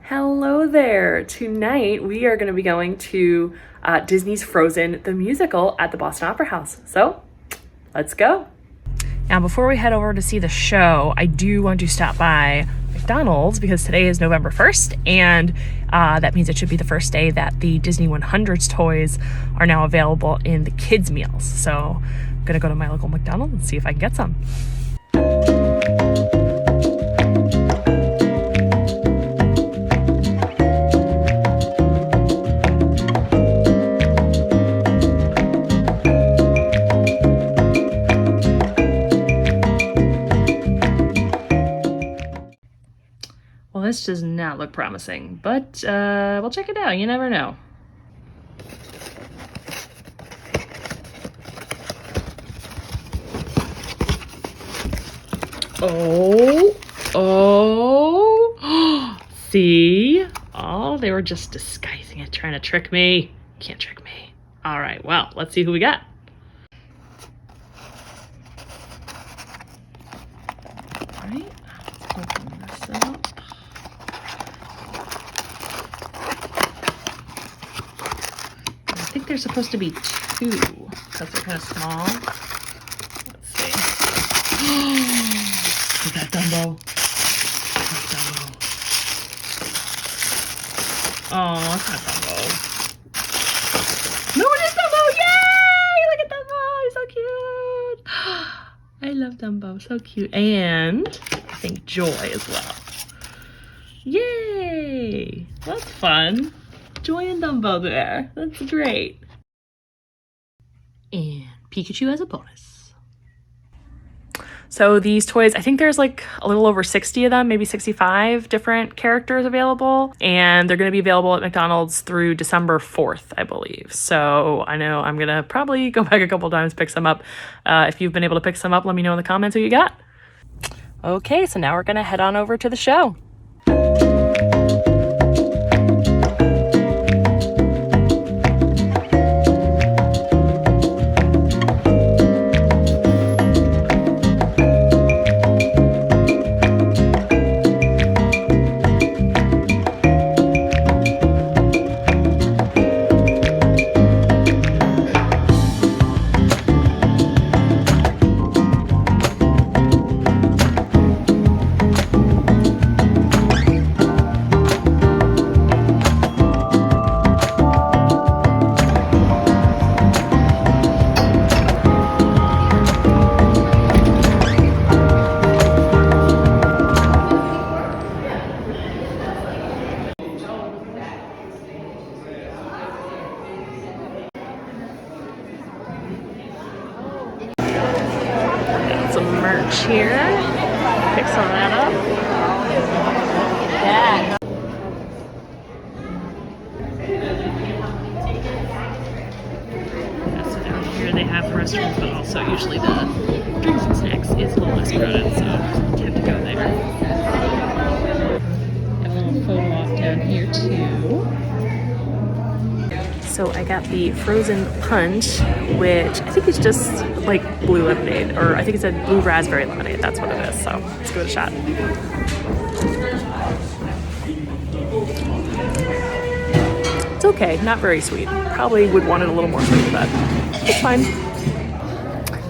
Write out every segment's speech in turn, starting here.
Hello there! Tonight we are going to be going to Disney's Frozen the musical at the Boston Opera House. So, let's go! Now before we head over to see the show, I do want to stop by McDonald's because today is November 1st and that means it should be the first day that the Disney 100s toys are now available in the kids meals. So I'm going to go to my local McDonald's and see if I can get some. This does not look promising, but we'll check it out. You never know. Oh, see? Oh, they were just disguising it, trying to trick me. Can't trick me. All right, well, let's see who we got. All right, let's open this up. I think there's supposed to be two because they're kind of small. Let's see. Is that Dumbo? That's Dumbo. Oh, it's not Dumbo. No, it is Dumbo! Yay! Look at Dumbo! He's so cute! I love Dumbo. So cute. And I think Joy as well. Yay! That's fun. Joy and Dumbo there. That's great. And Pikachu as a bonus. So these toys, I think there's like a little over 60 of them, maybe 65 different characters available. And they're going to be available at McDonald's through December 4th, I believe. So I know I'm going to probably go back a couple times, pick some up. If you've been able to pick some up, let me know in the comments who you got. Okay, so now we're going to head on over to the show. Some merch here. Pick some of that up. Yeah. So down here they have the restrooms, but also usually the drinks and snacks is a little less crowded, so you have to go there. Have a little photo off down here too. So I got the frozen punch, which I think is just like blue lemonade, or I think it said blue raspberry lemonade. That's what it is. So let's give it a shot. It's okay, not very sweet. Probably would want it a little more sweet, but it's fine.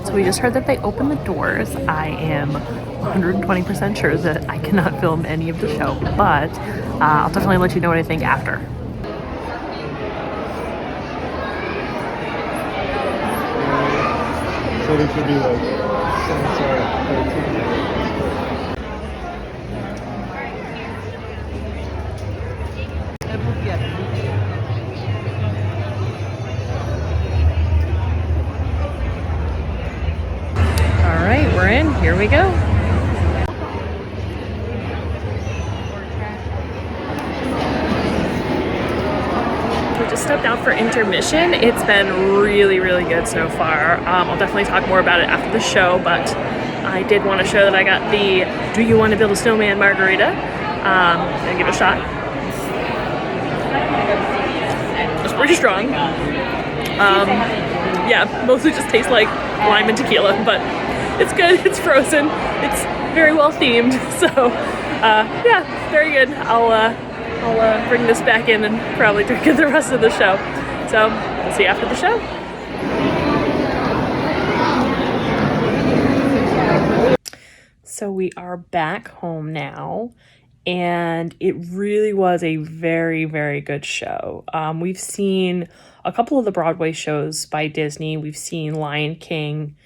So we just heard that they opened the doors. I am 120% sure that I cannot film any of the show, but I'll definitely let you know what I think after. So this would be like All right, we're in. Here we go. We just stepped out for intermission. It's been really, really good so far. I'll definitely talk more about it after the show, but I did want to show that I got the Do You Want to Build a Snowman margarita and give it a shot. It's pretty strong. Yeah, mostly just tastes like lime and tequila, but it's good. It's frozen. It's very well themed. So yeah, very good. I'll I'll bring this back in and probably drink it the rest of the show. So we'll see you after the show. So we are back home now, and it really was a very, very good show. We've seen a couple of the Broadway shows by Disney. We've seen Lion King,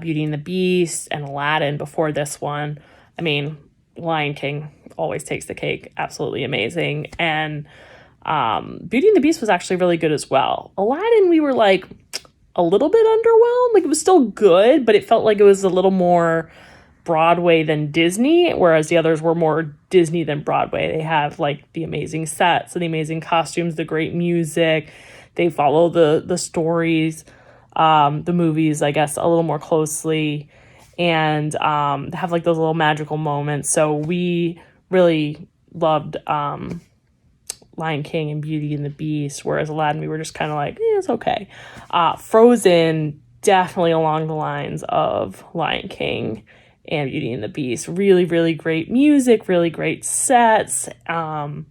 Beauty and the Beast, and Aladdin before this one. I mean, Lion King always takes the cake. Absolutely amazing. And Beauty and the Beast was actually really good as well. Aladdin, we were like a little bit underwhelmed. Like, it was still good, but it felt like it was a little more Broadway than Disney, whereas the others were more Disney than Broadway. They have like the amazing sets and the amazing costumes, the great music. They follow the stories, the movies, I guess, a little more closely, and have like those little magical moments. So we really loved Lion King and Beauty and the Beast, whereas Aladdin, we were just kind of like, it's okay. Frozen, definitely along the lines of Lion King and Beauty and the Beast. Really, really great music, really great sets. The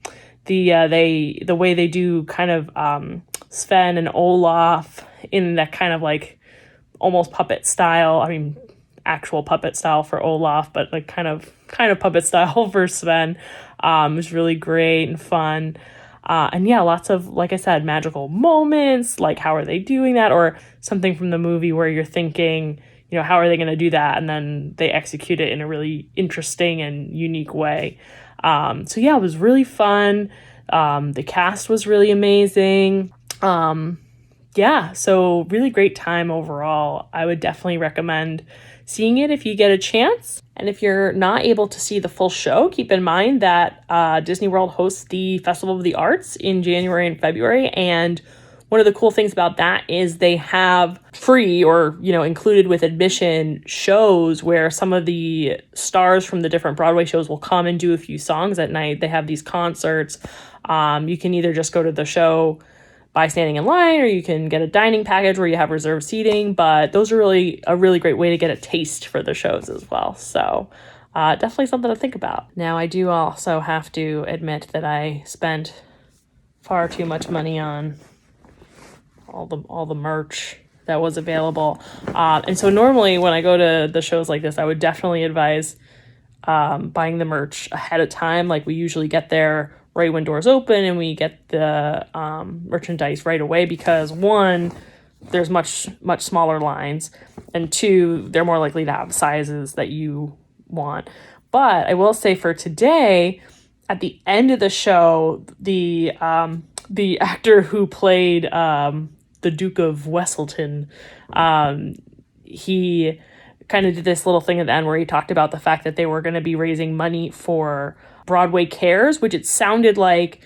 way they do kind of Sven and Olaf in that kind of like almost puppet style. I mean, actual puppet style for Olaf, but like kind of puppet style for Sven. Was really great and fun. And yeah, lots of, like I said, magical moments. Like, how are they doing that? Or something from the movie where you're thinking, how are they going to do that? And then they execute it in a really interesting and unique way. So yeah, it was really fun. The cast was really amazing. Yeah, so really great time overall. I would definitely recommend seeing it if you get a chance. And if you're not able to see the full show, keep in mind that Disney World hosts the Festival of the Arts in January and February. And one of the cool things about that is they have free or, included with admission shows where some of the stars from the different Broadway shows will come and do a few songs at night. They have these concerts. You can either just go to the show by standing in line, or you can get a dining package where you have reserved seating, but those are a really great way to get a taste for the shows as well. So definitely something to think about. Now, I do also have to admit that I spent far too much money on all the merch that was available. And so normally when I go to the shows like this, I would definitely advise buying the merch ahead of time. Like, we usually get there right when doors open and we get the merchandise right away, because one, there's much smaller lines, and two, they're more likely to have sizes that you want. But I will say, for today, at the end of the show, the actor who played the Duke of Wesselton, he kind of did this little thing at the end where he talked about the fact that they were going to be raising money for Broadway Cares, which it sounded like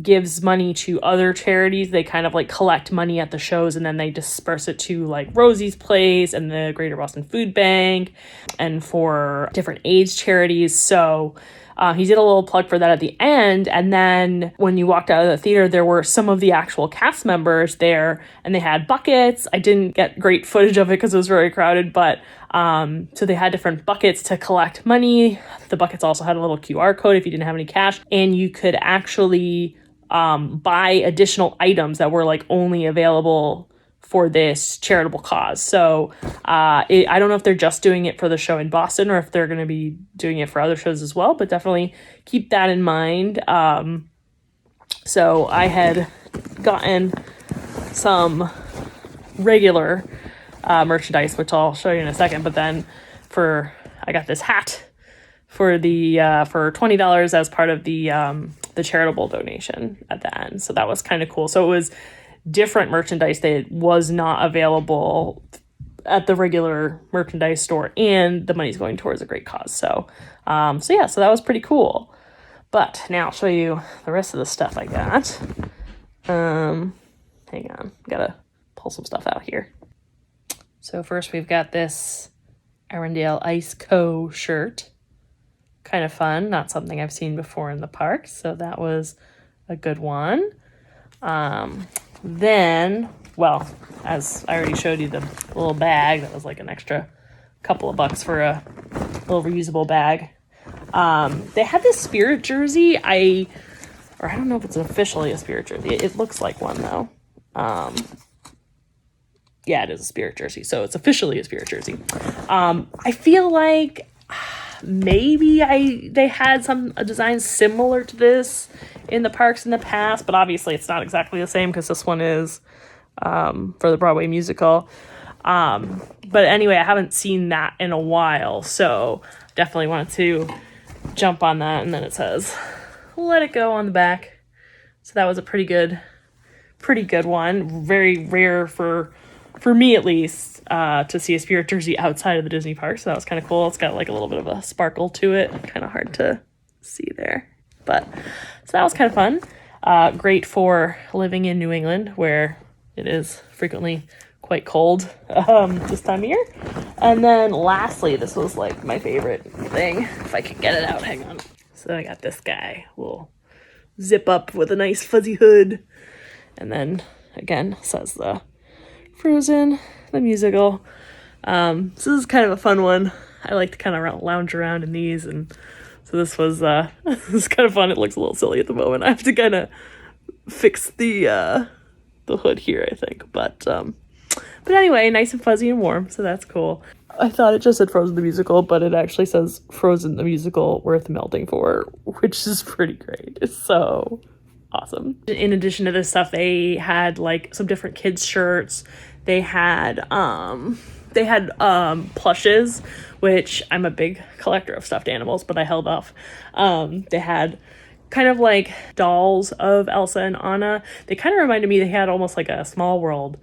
gives money to other charities. They kind of like collect money at the shows and then they disperse it to like Rosie's Place and the Greater Boston Food Bank and for different AIDS charities. So he did a little plug for that at the end. And then when you walked out of the theater, there were some of the actual cast members there and they had buckets. I didn't get great footage of it because it was very crowded, but so they had different buckets to collect money. The buckets also had a little QR code if you didn't have any cash, and you could actually buy additional items that were like only available for this charitable cause. So I don't know if they're just doing it for the show in Boston or if they're going to be doing it for other shows as well, but definitely keep that in mind. So I had gotten some regular merchandise, which I'll show you in a second, but then I got this hat for for $20 as part of the charitable donation at the end. So that was kind of cool. So it was different merchandise that was not available at the regular merchandise store, and the money's going towards a great cause. So that was pretty cool. But now I'll show you the rest of the stuff I got. Hang on, gotta pull some stuff out here. So first we've got this Arendelle Ice Co. shirt. Kind of fun, not something I've seen before in the park, so that was a good one. Then, well, as I already showed you, the little bag, that was like an extra couple of bucks for a little reusable bag. They had this Spirit jersey. I or I don't know if it's officially a Spirit jersey. It looks like one though. Yeah, it is a Spirit jersey, so it's officially a Spirit jersey. I feel like maybe they had some designs similar to this in the parks in the past, but obviously it's not exactly the same because this one is for the Broadway musical. But anyway, I haven't seen that in a while, so definitely wanted to jump on that. And then it says "Let It Go" on the back, so that was a pretty good one. Very rare for me at least to see a Spirit jersey outside of the Disney park, so that was kind of cool. It's got like a little bit of a sparkle to it, kind of hard to see there, but so that was kind of fun. Great for living in New England where it is frequently quite cold this time of year. And then lastly, this was like my favorite thing, if I could get it out. Hang on. So I got this guy, will zip up with a nice fuzzy hood, and then again says the Frozen the musical. So this is kind of a fun one. I like to kind of lounge around in these, and so this was this is kind of fun. It looks a little silly at the moment. I have to kind of fix the hood here, I think, but anyway, nice and fuzzy and warm, so that's cool. I thought it just said Frozen the musical, but it actually says Frozen the musical worth melting for, which is pretty great. It's so awesome. In addition to this stuff, they had like some different kids shirts. They had plushes, which I'm a big collector of stuffed animals, but I held off. They had kind of like dolls of Elsa and Anna. They kind of reminded me, they had almost like a Small World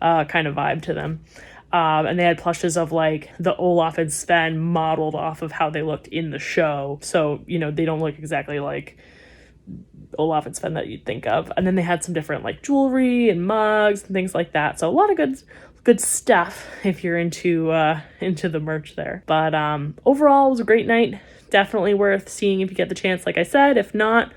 kind of vibe to them. And they had plushes of like the Olaf and Sven modeled off of how they looked in the show. So, you know, they don't look exactly like Olaf and Sven that you'd think of. And then they had some different like jewelry and mugs and things like that. So a lot of good stuff if you're into the merch there. But overall, it was a great night. Definitely worth seeing if you get the chance, like I said. If not,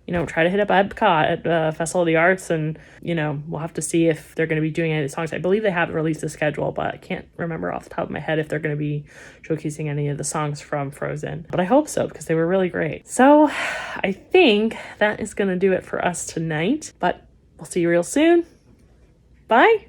you know, try to hit up Epcot at Festival of the Arts, and, you know, we'll have to see if they're going to be doing any songs. I believe they haven't released a schedule, but I can't remember off the top of my head if they're going to be showcasing any of the songs from Frozen. But I hope so, because they were really great. So I think that is going to do it for us tonight, but we'll see you real soon. Bye!